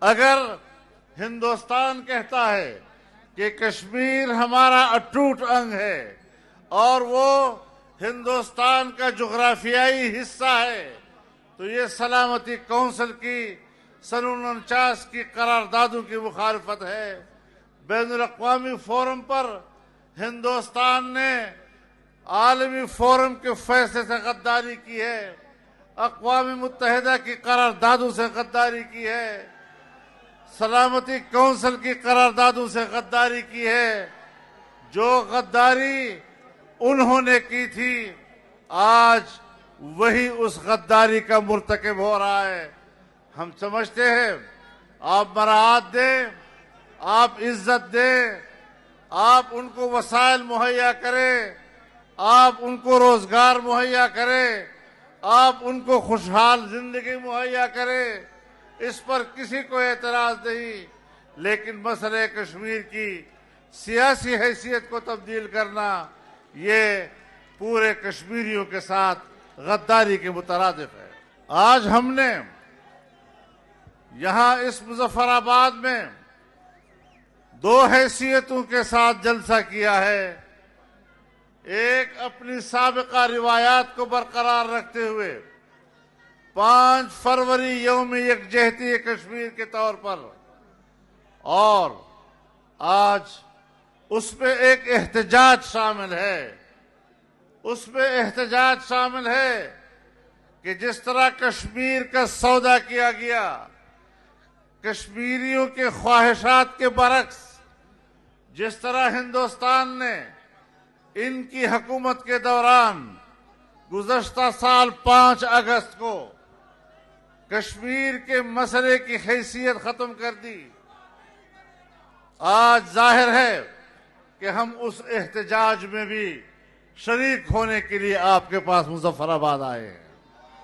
अगर हिंदुस्तान कहता है कि कश्मीर हमारा अटूट अंग है और वो हिंदुस्तान का जुग्राफियाई हिस्सा है, तो ये सलामती कौंसिल की सन 49 की करारदादों की मुखालफत है। बैनुल-अक़वामी फोरम पर हिंदुस्तान ने आलमी फोरम के फैसले से गद्दारी की है, अक़वाम मुत्तहिदा की करारदादों से गद्दारी की है, सलामती कौंसिल की करारदादों से गद्दारी की है। जो गद्दारी उन्होंने की थी, आज वही उस गद्दारी का मुर्तकिब हो रहा है। हम समझते हैं आप मराहत दें, आप इज्जत दें, आप उनको वसाइल मुहैया करें, आप उनको रोजगार मुहैया करें, आप उनको खुशहाल जिंदगी मुहैया करें, इस पर किसी को एतराज नहीं। लेकिन मसले कश्मीर की सियासी हैसियत को तब्दील करना, ये पूरे कश्मीरियों के साथ गद्दारी के मुतरादिफ है। आज हमने यहां इस मुजफ्फराबाद में दो हैसियतों के साथ जलसा किया है। एक, अपनी साबिका रिवायात को बरकरार रखते हुए 5 फरवरी यौम यकजहती कश्मीर के तौर पर, और आज उसमें एक एहतजाज शामिल है। उसमें एहतजाज शामिल है कि जिस तरह कश्मीर का सौदा किया गया, कश्मीरियों के ख्वाहिशात के बरक्स, जिस तरह हिंदुस्तान ने इनकी हुकूमत के दौरान गुज़श्ता साल 5 अगस्त को कश्मीर के मसले की हैसियत खत्म कर दी, आज जाहिर है कि हम उस एहतजाज में भी शरीक होने के लिए आपके पास मुजफ्फराबाद आए हैं।